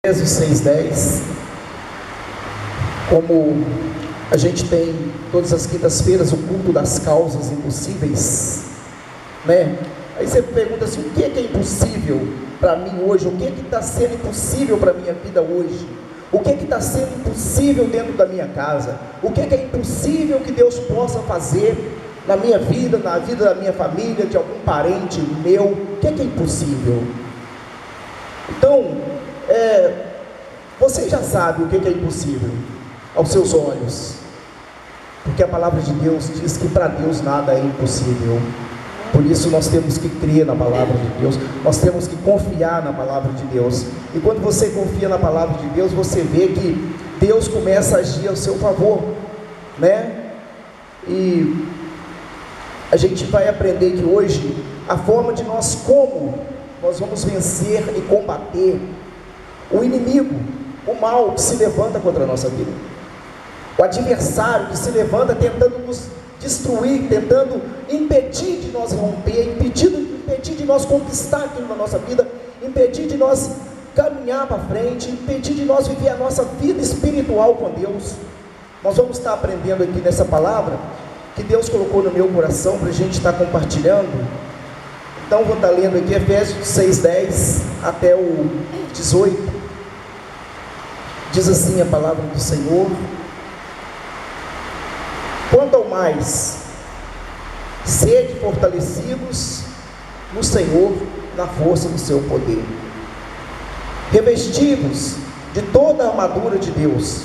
Efésios 6:10, como a gente tem todas as quintas-feiras o culto das causas impossíveis, né? Aí você pergunta assim, o que é impossível para mim hoje? O que está sendo impossível para a minha vida hoje? O que está sendo impossível dentro da minha casa? O que é impossível que Deus possa fazer na minha vida, na vida da minha família, de algum parente meu? O que é impossível? Então, você já sabe o que é impossível aos seus olhos, porque a palavra de Deus diz que para Deus nada é impossível. Por isso nós temos que crer na palavra de Deus, nós temos que confiar na palavra de Deus. E quando você confia na palavra de Deus, você vê que Deus começa a agir ao seu favor, né? E a gente vai aprender que hoje a forma de como nós vamos vencer e combater o inimigo, o mal que se levanta contra a nossa vida, o adversário que se levanta tentando nos destruir, tentando impedir de nós romper, impedir de nós conquistar aquilo na nossa vida, impedir de nós caminhar para frente, impedir de nós viver a nossa vida espiritual com Deus. Nós vamos estar aprendendo aqui nessa palavra que Deus colocou no meu coração para a gente estar compartilhando. Então vou estar lendo aqui Efésios 6:10 até o 18. Diz assim a palavra do Senhor: quanto ao mais, sede fortalecidos no Senhor, na força do seu poder, revestidos de toda a armadura de Deus,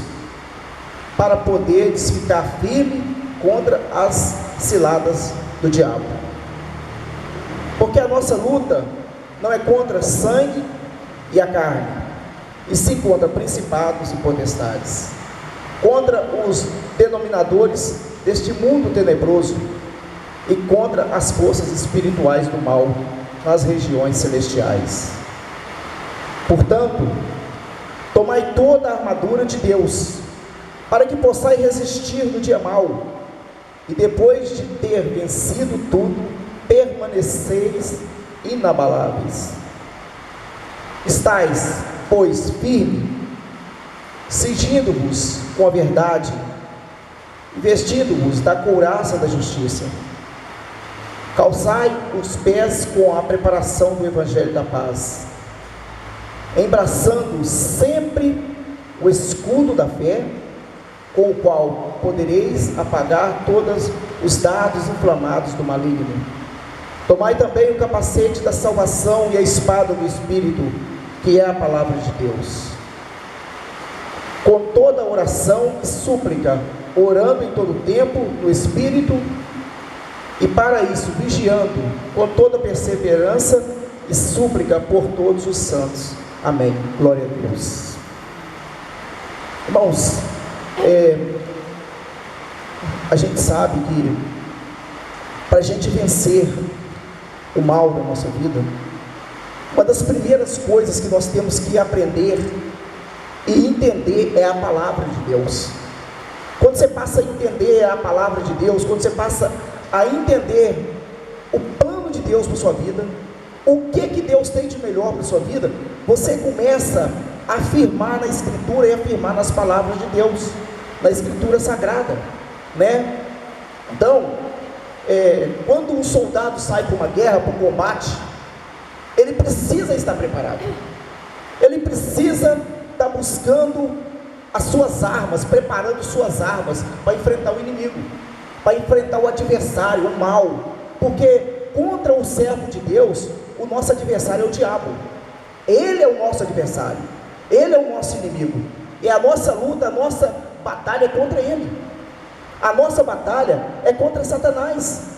para poderes ficar firme contra as ciladas do diabo. Porque a nossa luta não é contra sangue e a carne, e sim contra principados e potestades, contra os denominadores deste mundo tenebroso e contra as forças espirituais do mal nas regiões celestiais. Portanto, tomai toda a armadura de Deus, para que possais resistir no dia mau, e depois de ter vencido tudo, permaneceis inabaláveis. Estais, pois, firme, cingindo-vos com a verdade, vestindo-vos da couraça da justiça, calçai os pés com a preparação do evangelho da paz, embraçando sempre o escudo da fé, com o qual podereis apagar todos os dardos inflamados do maligno. Tomai também o capacete da salvação e a espada do Espírito, que é a palavra de Deus, com toda oração e súplica, orando em todo tempo no Espírito, e para isso vigiando com toda perseverança e súplica por todos os santos. Amém. Glória a Deus. Irmãos, a gente sabe que para a gente vencer o mal da nossa vida, uma das primeiras coisas que nós temos que aprender e entender é a palavra de Deus. Quando você passa a entender a palavra de Deus, quando você passa a entender o plano de Deus para a sua vida, o que Deus tem de melhor para a sua vida, você começa a afirmar na Escritura e afirmar nas palavras de Deus, na Escritura Sagrada, né? Então, quando um soldado sai para uma guerra, para um combate, ele precisa estar preparado, ele precisa estar buscando as suas armas, preparando suas armas para enfrentar o inimigo, para enfrentar o adversário, o mal, porque contra o servo de Deus, o nosso adversário é o diabo. Ele é o nosso adversário, ele é o nosso inimigo, e a nossa luta, a nossa batalha é contra ele, a nossa batalha é contra Satanás.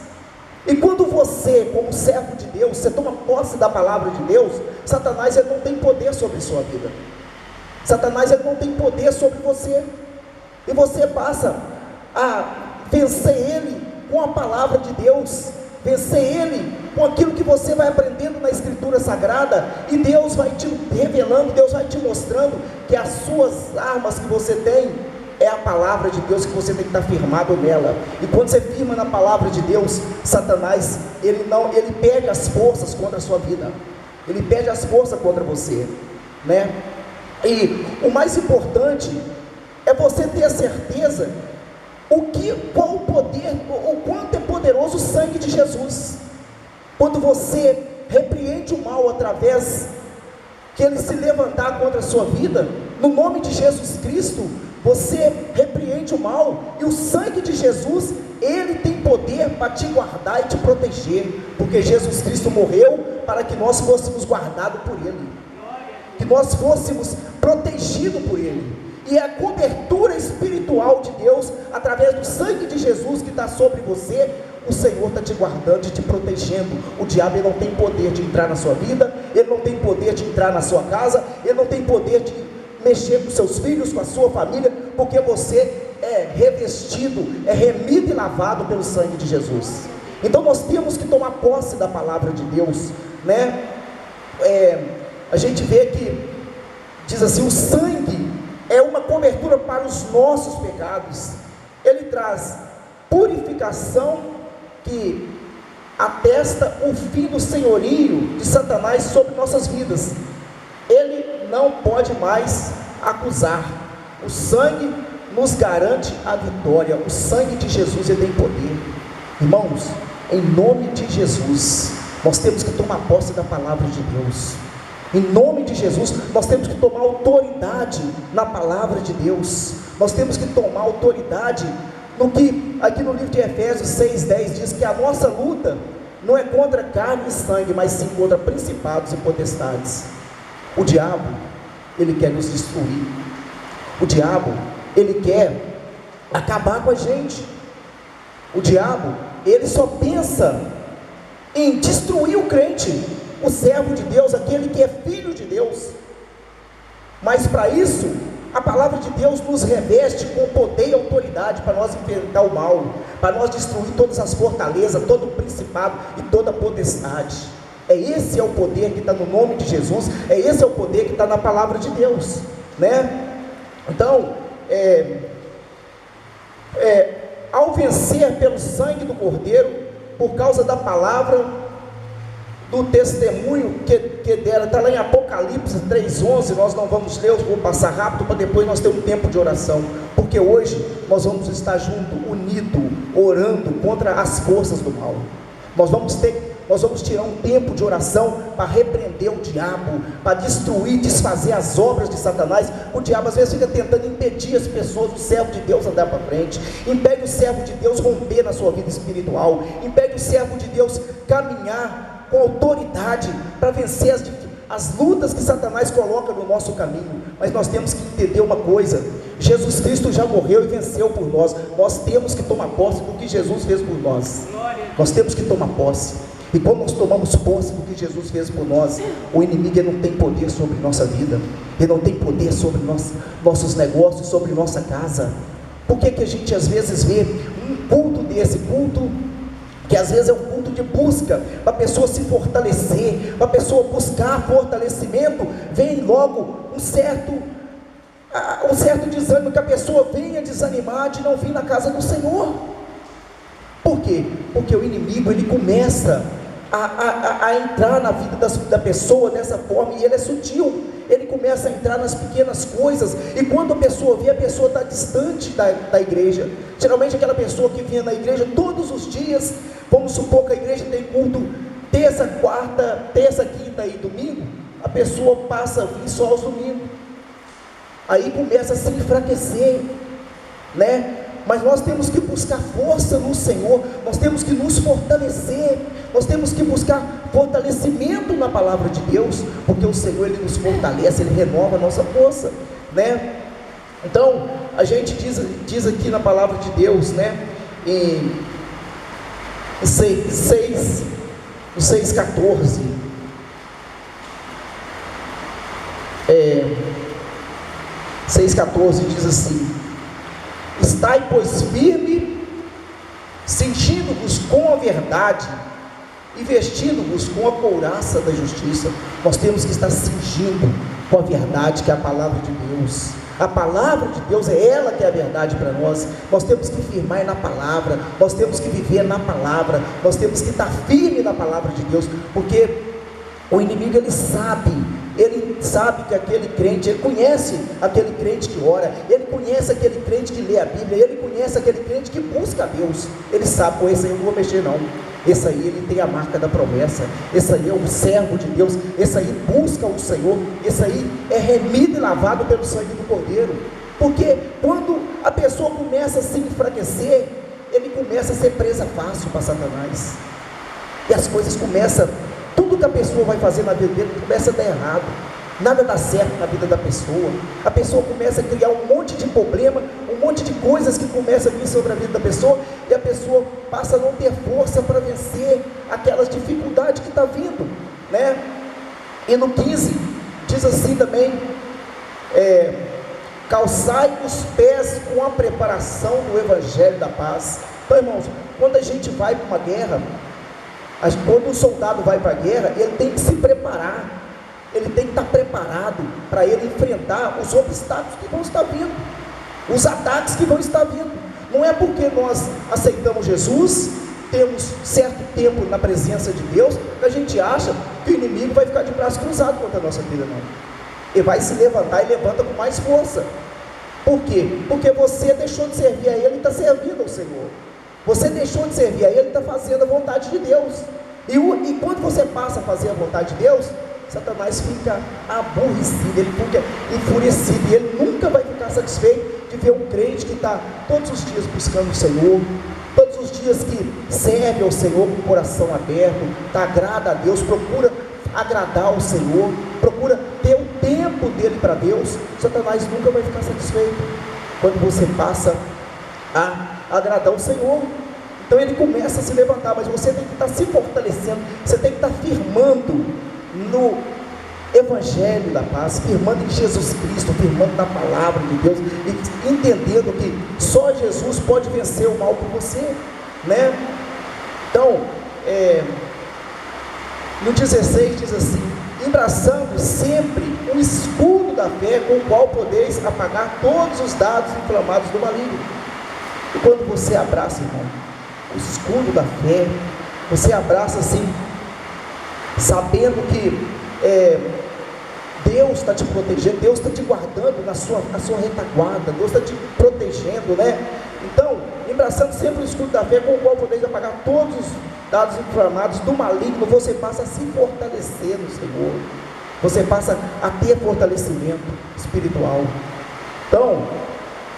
E quando você, como servo de Deus, você toma posse da palavra de Deus, Satanás ele não tem poder sobre sua vida, Satanás ele não tem poder sobre você, e você passa a vencer ele com a palavra de Deus, vencer ele com aquilo que você vai aprendendo na Escritura Sagrada, e Deus vai te revelando, Deus vai te mostrando que as suas armas que você tem é a palavra de Deus, que você tem que estar firmado nela. E quando você firma na palavra de Deus, Satanás, ele perde as forças contra a sua vida, ele perde as forças contra você, né? E o mais importante é você ter a certeza qual o poder, o quanto é poderoso o sangue de Jesus. Quando você repreende o mal através que ele se levantar contra a sua vida, no nome de Jesus Cristo, você repreende o mal, e o sangue de Jesus, ele tem poder para te guardar e te proteger, porque Jesus Cristo morreu para que nós fôssemos guardados por ele, que nós fôssemos protegidos por ele. E a cobertura espiritual de Deus, através do sangue de Jesus que está sobre você, o Senhor está te guardando e te protegendo. O diabo, ele não tem poder de entrar na sua vida, ele não tem poder de entrar na sua casa, ele não tem poder de mexer com seus filhos, com a sua família, porque você é revestido, é remido e lavado pelo sangue de Jesus. Então nós temos que tomar posse da palavra de Deus, né? A gente vê que diz assim: o sangue é uma cobertura para os nossos pecados, ele traz purificação que atesta o fim do senhorio de Satanás sobre nossas vidas. Ele não pode mais acusar. O sangue nos garante a vitória. O sangue de Jesus, ele tem poder. Irmãos, em nome de Jesus, nós temos que tomar posse da palavra de Deus. Em nome de Jesus, nós temos que tomar autoridade na palavra de Deus. Nós temos que tomar autoridade no que aqui no livro de Efésios 6:10 diz que a nossa luta não é contra carne e sangue, mas sim contra principados e potestades. O diabo, ele quer nos destruir. O diabo, ele quer acabar com a gente. O diabo, ele só pensa em destruir o crente, o servo de Deus, aquele que é filho de Deus. Mas para isso, a palavra de Deus nos reveste com poder e autoridade para nós enfrentar o mal, para nós destruir todas as fortalezas, todo o principado e toda a potestade. Esse é o poder que está no nome de Jesus, esse é o poder que está na palavra de Deus, né? Então, ao vencer pelo sangue do Cordeiro, por causa da palavra, do testemunho que dera, está lá em Apocalipse 3:11, nós não vamos ler, eu vou passar rápido para depois nós ter um tempo de oração, porque hoje nós vamos estar juntos, unidos, orando contra as forças do mal. Nós vamos tirar um tempo de oração para repreender o diabo, para destruir, desfazer as obras de Satanás. O diabo às vezes fica tentando impedir as pessoas, o servo de Deus andar para frente, impede o servo de Deus romper na sua vida espiritual, impede o servo de Deus caminhar com autoridade para vencer as lutas que Satanás coloca no nosso caminho. Mas nós temos que entender uma coisa: Jesus Cristo já morreu e venceu por nós. Nós temos que tomar posse do que Jesus fez por nós. Nós temos que tomar posse. E quando nós tomamos posse do que Jesus fez por nós, o inimigo, ele não tem poder sobre nossa vida, ele não tem poder sobre nossos negócios, sobre nossa casa. Por que a gente às vezes vê um culto desse, culto que às vezes é um culto de busca, para a pessoa se fortalecer, para a pessoa buscar fortalecimento, vem logo um certo desânimo, que a pessoa venha desanimar de não vir na casa do Senhor. Por quê? Porque o inimigo, ele começa a entrar na vida da pessoa dessa forma, e ele é sutil, ele começa a entrar nas pequenas coisas, e quando a pessoa vê, a pessoa está distante da igreja. Geralmente aquela pessoa que vinha na igreja todos os dias, vamos supor que a igreja tem culto terça, quinta e domingo, a pessoa passa a vir só aos domingos, aí começa a se enfraquecer, né? Mas nós temos que buscar força no Senhor, nós temos que nos fortalecer, nós temos que buscar fortalecimento na palavra de Deus, porque o Senhor, ele nos fortalece, ele renova a nossa força, né? Então, a gente diz aqui na palavra de Deus, né, em 6:14, diz assim: estai, pois, firme, cingindo-vos com a verdade e vestindo-vos com a couraça da justiça. Nós temos que estar cingindo com a verdade, que é a palavra de Deus. A palavra de Deus é ela que é a verdade para nós. Nós temos que firmar na palavra, nós temos que viver na palavra, nós temos que estar firme na palavra de Deus, porque o inimigo, ele sabe ele sabe que aquele crente, ele conhece aquele crente que ora, ele conhece aquele crente que lê a Bíblia, ele conhece aquele crente que busca a Deus. Ele sabe, pô, esse aí eu não vou mexer não, esse aí ele tem a marca da promessa, esse aí é um servo de Deus, esse aí busca o Senhor, esse aí é remido e lavado pelo sangue do Cordeiro. Porque quando a pessoa começa a se enfraquecer, ele começa a ser presa fácil para Satanás, e as coisas começam, tudo que a pessoa vai fazer na vida dele começa a dar errado, nada dá certo na vida da pessoa, a pessoa começa a criar um monte de problema, um monte de coisas que começam a vir sobre a vida da pessoa, e a pessoa passa a não ter força para vencer aquelas dificuldades que está vindo, né? E no 15, diz assim também, calçai os pés com a preparação do Evangelho da paz. Então, irmãos, quando a gente vai para uma guerra, quando um soldado vai para a guerra, ele tem que se preparar, ele tem que estar preparado para ele enfrentar os obstáculos que vão estar vindo, os ataques que vão estar vindo. Não é porque nós aceitamos Jesus, temos certo tempo na presença de Deus, que a gente acha que o inimigo vai ficar de braço cruzado contra a nossa vida, não. Ele vai se levantar e levanta com mais força. Por quê? Porque você deixou de servir a Ele e está servindo ao Senhor. Você deixou de servir a Ele e está fazendo a vontade de Deus. E quando você passa a fazer a vontade de Deus, Satanás fica aborrecido, ele fica enfurecido, e ele nunca vai ficar satisfeito de ver um crente que está todos os dias buscando o Senhor, todos os dias que serve ao Senhor com o coração aberto, agrada a Deus, procura agradar o Senhor, procura ter o tempo dele para Deus. Satanás nunca vai ficar satisfeito quando você passa a agradar o Senhor. Então ele começa a se levantar, mas você tem que estar se fortalecendo, você tem que estar firmando no Evangelho da paz, firmando em Jesus Cristo, firmando na palavra de Deus, e entendendo que só Jesus pode vencer o mal por você, né? Então, no 16 diz assim: embraçando sempre o escudo da fé, com o qual podeis apagar todos os dardos inflamados do maligno. E quando você abraça, irmão, o escudo da fé, você abraça assim, sabendo que Deus está te protegendo, Deus está te guardando na sua retaguarda, Deus está te protegendo, né? Então, embraçando sempre o escudo da fé, com o qual podeis apagar todos os dados inflamados do maligno, você passa a se fortalecer no Senhor, você passa a ter fortalecimento espiritual. Então,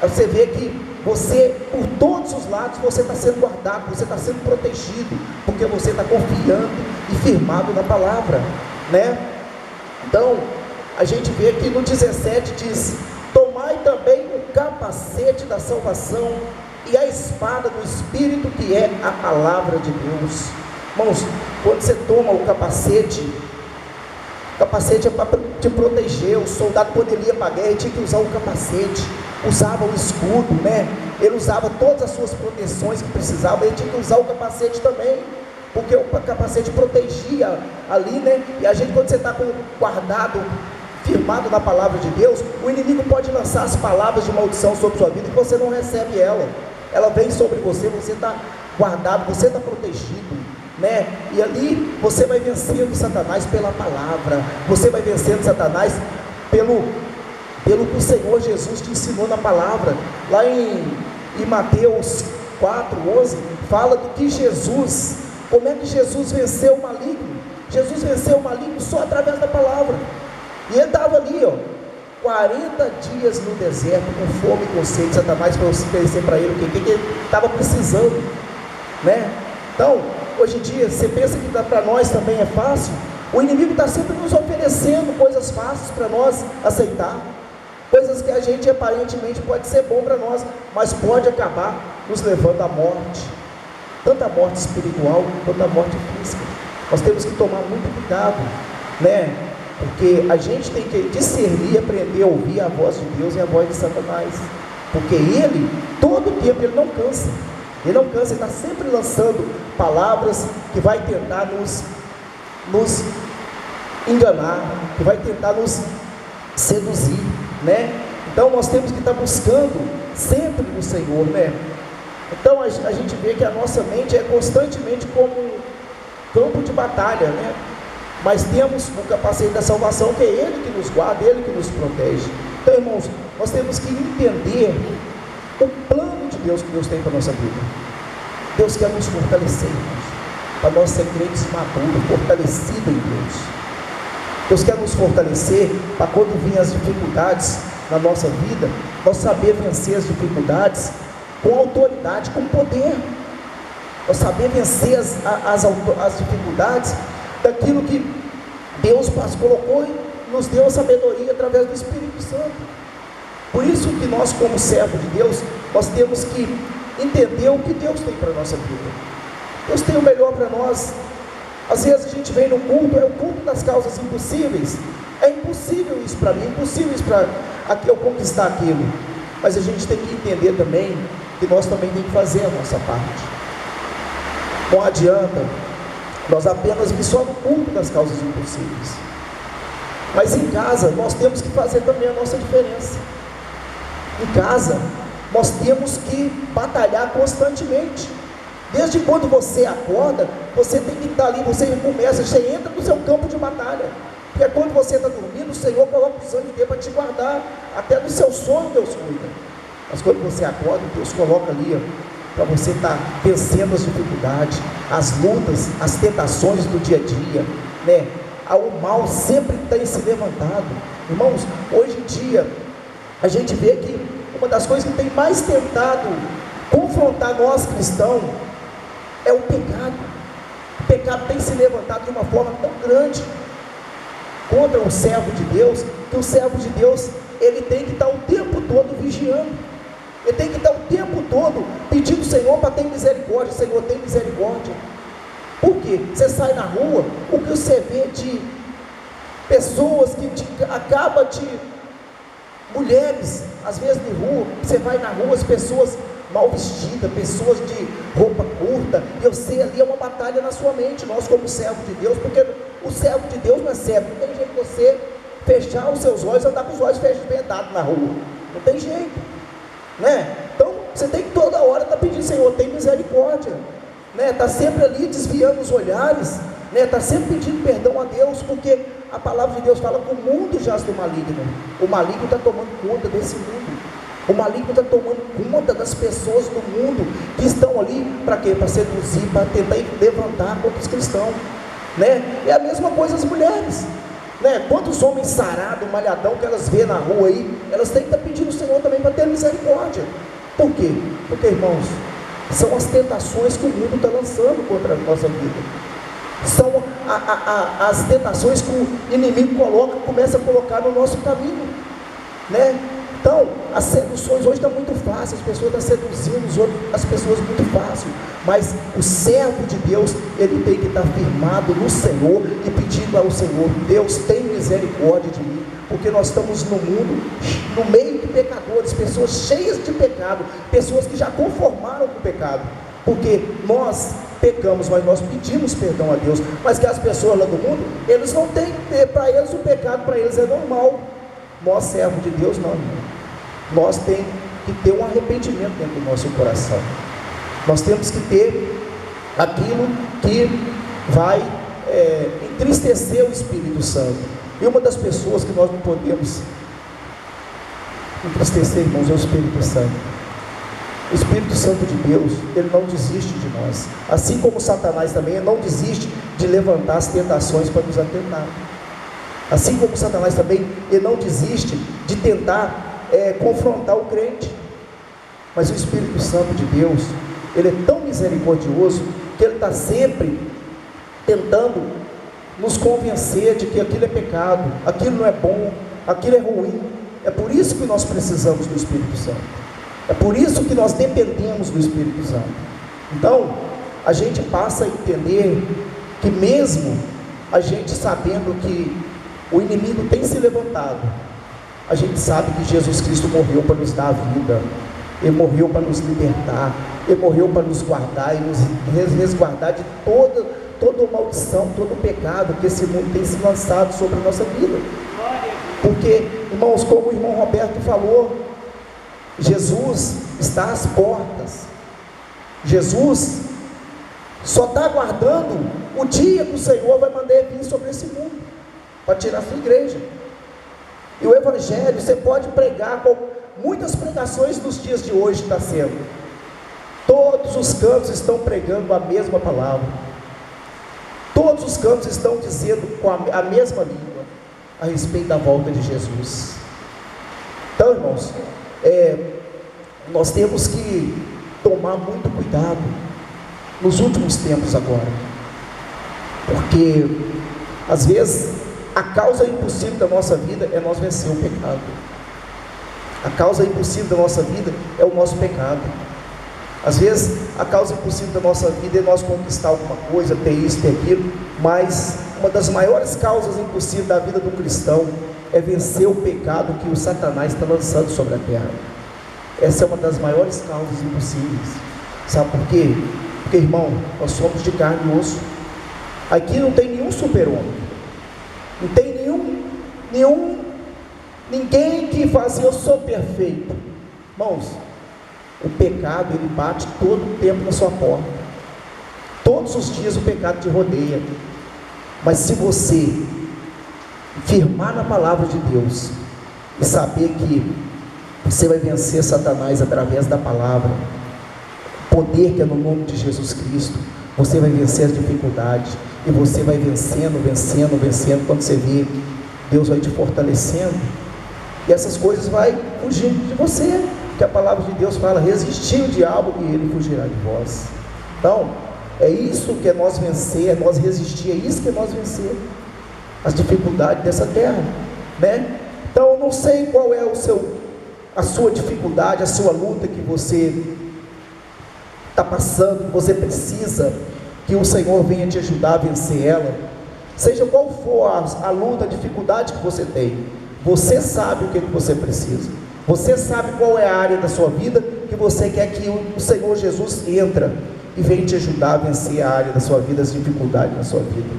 você vê que você, por todos os lados, você está sendo guardado, você está sendo protegido, porque você está confiando e firmado na palavra, né? Então, a gente vê que no 17 diz: tomai também o capacete da salvação e a espada do Espírito, que é a palavra de Deus. Irmãos, quando você toma o capacete é para te proteger. O soldado, quando ele ia para a guerra, ele tinha que usar o capacete, usava o escudo, né? Ele usava todas as suas proteções que precisava, ele tinha que usar o capacete também, porque o capacete protegia ali, né? E a gente, quando você está guardado, firmado na palavra de Deus, o inimigo pode lançar as palavras de maldição sobre sua vida, e você não recebe ela vem sobre você, você está guardado, você está protegido, né? E ali você vai vencendo Satanás pela palavra, você vai vencendo Satanás pelo que o Senhor Jesus te ensinou na palavra. Lá em Mateus 4:11, fala do que Jesus, como é que Jesus venceu o maligno. Jesus venceu o maligno só através da palavra. E ele estava ali, 40 dias no deserto, com fome e com sede. Satanás foi oferecer para ele o que ele estava precisando, né? Então, hoje em dia, você pensa que para nós também é fácil? O inimigo está sempre nos oferecendo coisas fáceis para nós aceitar, coisas que a gente aparentemente pode ser bom para nós, mas pode acabar nos levando à morte, tanto a morte espiritual quanto a morte física. Nós temos que tomar muito cuidado, né? Porque a gente tem que discernir, aprender a ouvir a voz de Deus e a voz de Satanás, porque ele, todo o tempo, ele não cansa, ele está sempre lançando palavras que vai tentar nos enganar, que vai tentar nos seduzir, né? Então nós temos que estar buscando sempre no Senhor, né? Então a gente vê que a nossa mente é constantemente como um campo de batalha, né? mas temos o capacete da salvação, que é Ele que nos guarda, Ele que nos protege. Então, irmãos, nós temos que entender o plano de Deus que Deus tem para a nossa vida. Deus quer nos fortalecer, irmãos, para nós ser crentes maduros, fortalecidos em Deus. Deus quer nos fortalecer para quando virem as dificuldades na nossa vida, nós saber vencer as dificuldades com autoridade, com poder. Nós saber vencer as dificuldades daquilo que Deus colocou e nos deu a sabedoria através do Espírito Santo. Por isso que nós, como servos de Deus, nós temos que entender o que Deus tem para a nossa vida. Deus tem o melhor para nós. Às vezes a gente vem no culto, é o culto das causas impossíveis. É impossível isso para mim, é impossível isso para eu conquistar aquilo. Mas a gente tem que entender também que nós também temos que fazer a nossa parte. Não adianta nós apenas vir só no culto das causas impossíveis. Mas em casa nós temos que fazer também a nossa diferença. Em casa nós temos que batalhar constantemente. Desde quando você acorda, você tem que estar ali, você entra no seu campo de batalha. Porque quando você está dormindo, o Senhor coloca o sangue dele para te guardar. Até no seu sono Deus cuida. Mas quando você acorda, Deus coloca ali, para você estar vencendo as dificuldades, as lutas, as tentações do dia a dia, né? O mal sempre tem se levantado. Irmãos, hoje em dia, a gente vê que uma das coisas que tem mais tentado confrontar nós cristãos é o pecado. O pecado tem se levantado de uma forma tão grande contra o servo de Deus, que o servo de Deus, ele tem que estar o tempo todo vigiando. Ele tem que estar o tempo todo pedindo ao Senhor para ter misericórdia. Senhor, tem misericórdia. Por quê? Você sai na rua, o que você vê de pessoas que mulheres, às vezes de rua, você vai na rua, as pessoas mal vestidas, pessoas de roupa curta, e eu sei, ali é uma batalha na sua mente, nós como servo de Deus, porque o servo de Deus não é servo, não tem jeito de você fechar os seus olhos, andar com os olhos vendados na rua, não tem jeito, né? Então, você tem que toda hora estar pedindo, Senhor, tem misericórdia, né? Está sempre ali desviando os olhares, né? Está sempre pedindo perdão a Deus, porque a palavra de Deus fala que o mundo jaz do maligno. O maligno está tomando conta desse mundo. O maligno está tomando conta das pessoas do mundo que estão ali para quê? Para seduzir, para tentar levantar contra os cristãos, né? É a mesma coisa as mulheres, né? Quantos homens sarados, malhadão que elas vêem na rua aí, elas têm que estar pedindo ao Senhor também para ter misericórdia. Por quê? Porque, irmãos, são as tentações que o mundo está lançando contra a nossa vida. São as tentações que o inimigo começa a colocar no nosso caminho, né? Então, as seduções hoje estão muito fáceis, as pessoas estão seduzindo as pessoas muito fácil, mas o servo de Deus, ele tem que estar firmado no Senhor e pedindo ao Senhor, Deus tem misericórdia de mim, porque nós estamos no mundo, no meio de pecadores, pessoas cheias de pecado, pessoas que já conformaram com o pecado, porque nós pecamos, mas nós pedimos perdão a Deus, mas que as pessoas lá do mundo, eles não têm, para eles o pecado, para eles é normal. Nós, servos de Deus, não, irmão. Nós temos que ter um arrependimento dentro do nosso coração. Nós temos que ter aquilo que vai entristecer o Espírito Santo. E uma das pessoas que nós não podemos entristecer, irmãos, é o Espírito Santo. O Espírito Santo de Deus, ele não desiste de nós. Assim como Satanás também, ele não desiste de levantar as tentações para nos atentar. Assim como Satanás também, ele não desiste de tentar confrontar o crente. Mas o Espírito Santo de Deus, ele é tão misericordioso, que ele está sempre tentando nos convencer de que aquilo é pecado, aquilo não é bom, aquilo é ruim. É por isso que nós precisamos do Espírito Santo. É por isso que nós dependemos do Espírito Santo. Então, a gente passa a entender que mesmo a gente sabendo que o inimigo tem se levantado, a gente sabe que Jesus Cristo morreu para nos dar a vida, Ele morreu para nos libertar, Ele morreu para nos guardar e nos resguardar de toda maldição, todo pecado que esse mundo tem se lançado sobre a nossa vida. Porque, irmãos, como o irmão Roberto falou, Jesus está às portas. Jesus só está aguardando o dia que o Senhor vai mandar vir sobre esse mundo, para tirar a sua igreja. E o Evangelho, você pode pregar, muitas pregações nos dias de hoje está sendo, todos os cantos estão pregando a mesma palavra, todos os cantos estão dizendo com a mesma língua, a respeito da volta de Jesus. Então, irmãos, nós temos que tomar muito cuidado, nos últimos tempos agora, porque, às vezes, a causa impossível da nossa vida é nós vencer o pecado. A causa impossível da nossa vida é o nosso pecado. Às vezes, a causa impossível da nossa vida é nós conquistar alguma coisa, ter isso, ter aquilo, mas uma das maiores causas impossíveis da vida do cristão é vencer o pecado que o Satanás está lançando sobre a terra. Essa é uma das maiores causas impossíveis. Sabe por quê? Porque, irmão, nós somos de carne e osso. Aqui não tem nenhum super-homem, não tem ninguém que fala assim, eu sou perfeito. Irmãos, o pecado, ele bate todo o tempo na sua porta, todos os dias o pecado te rodeia, mas se você firmar na palavra de Deus, e saber que você vai vencer Satanás através da palavra, o poder que é no nome de Jesus Cristo, você vai vencer as dificuldades, e você vai vencendo, quando você vê, Deus vai te fortalecendo, e essas coisas vai fugindo de você, porque a palavra de Deus fala, resistir o diabo e ele fugirá de vós. Então, é isso que é nós vencer, é nós resistir, é isso que é nós vencer, as dificuldades dessa terra, né? Então, eu não sei qual é a sua dificuldade, a sua luta que você está passando, que você precisa que o Senhor venha te ajudar a vencer ela, seja qual for a luta, a dificuldade que você tem, você sabe o que você precisa, você sabe qual é a área da sua vida que você quer que o Senhor Jesus entra e venha te ajudar a vencer a área da sua vida, as dificuldades na sua vida,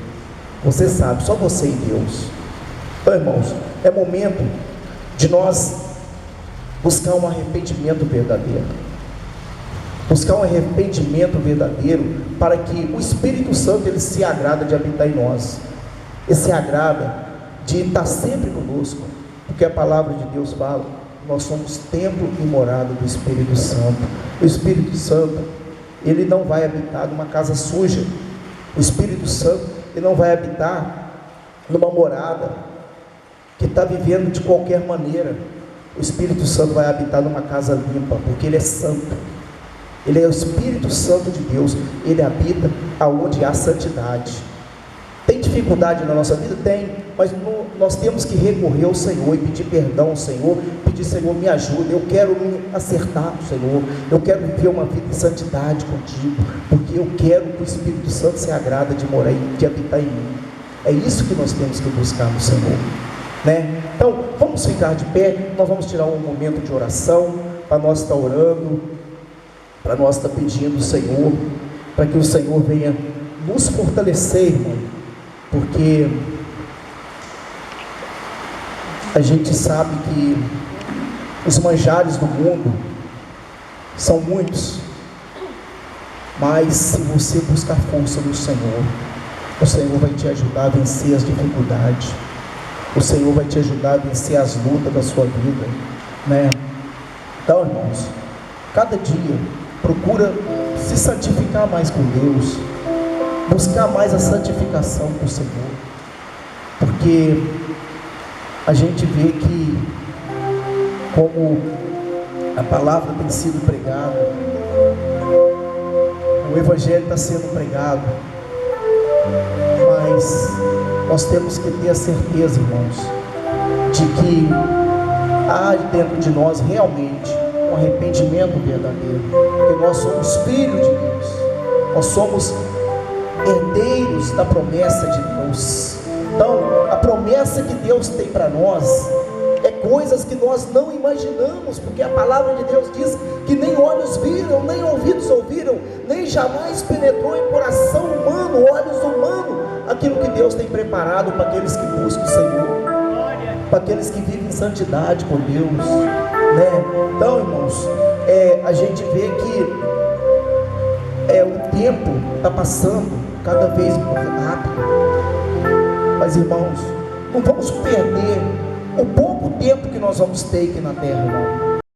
você sabe, só você e Deus. Então, irmãos, é momento de nós buscar um arrependimento verdadeiro, para que o Espírito Santo ele se agrada de habitar em nós, ele se agrada de estar sempre conosco, porque a palavra de Deus fala, nós somos templo e morada do Espírito Santo. O Espírito Santo, ele não vai habitar numa casa suja, o Espírito Santo, ele não vai habitar numa morada que está vivendo de qualquer maneira. O Espírito Santo vai habitar numa casa limpa, porque ele é santo, ele é o Espírito Santo de Deus, ele habita aonde há santidade. Tem dificuldade na nossa vida? Tem, mas nós temos que recorrer ao Senhor e pedir perdão ao Senhor, pedir, Senhor, me ajuda, eu quero me acertar com o Senhor, eu quero viver uma vida em santidade contigo, porque eu quero que o Espírito Santo se agrada de morar e de habitar em mim. É isso que nós temos que buscar no Senhor, né? Então, vamos ficar de pé, nós vamos tirar um momento de oração, para nós estar orando, para nós estar pedindo ao Senhor, para que o Senhor venha nos fortalecer, irmão, porque a gente sabe que os manjares do mundo são muitos, mas se você buscar força no Senhor, o Senhor vai te ajudar a vencer as dificuldades, o Senhor vai te ajudar a vencer as lutas da sua vida, né? Então, irmãos, cada dia procura se santificar mais com Deus, buscar mais a santificação com o Senhor, porque a gente vê que, como a palavra tem sido pregada, o Evangelho está sendo pregado, mas nós temos que ter a certeza, irmãos, de que há dentro de nós realmente um arrependimento verdadeiro, porque nós somos filhos de Deus, nós somos herdeiros da promessa de Deus. Então, a promessa que Deus tem para nós é coisas que nós não imaginamos, porque a palavra de Deus diz que nem olhos viram, nem ouvidos ouviram, nem jamais penetrou em coração humano, olhos humanos, aquilo que Deus tem preparado para aqueles que buscam o Senhor, para aqueles que vivem em santidade com Deus, né? Então, irmãos, a gente vê que O tempo está passando cada vez mais rápido. Mas, irmãos, não vamos perder o pouco tempo que nós vamos ter aqui na terra, não.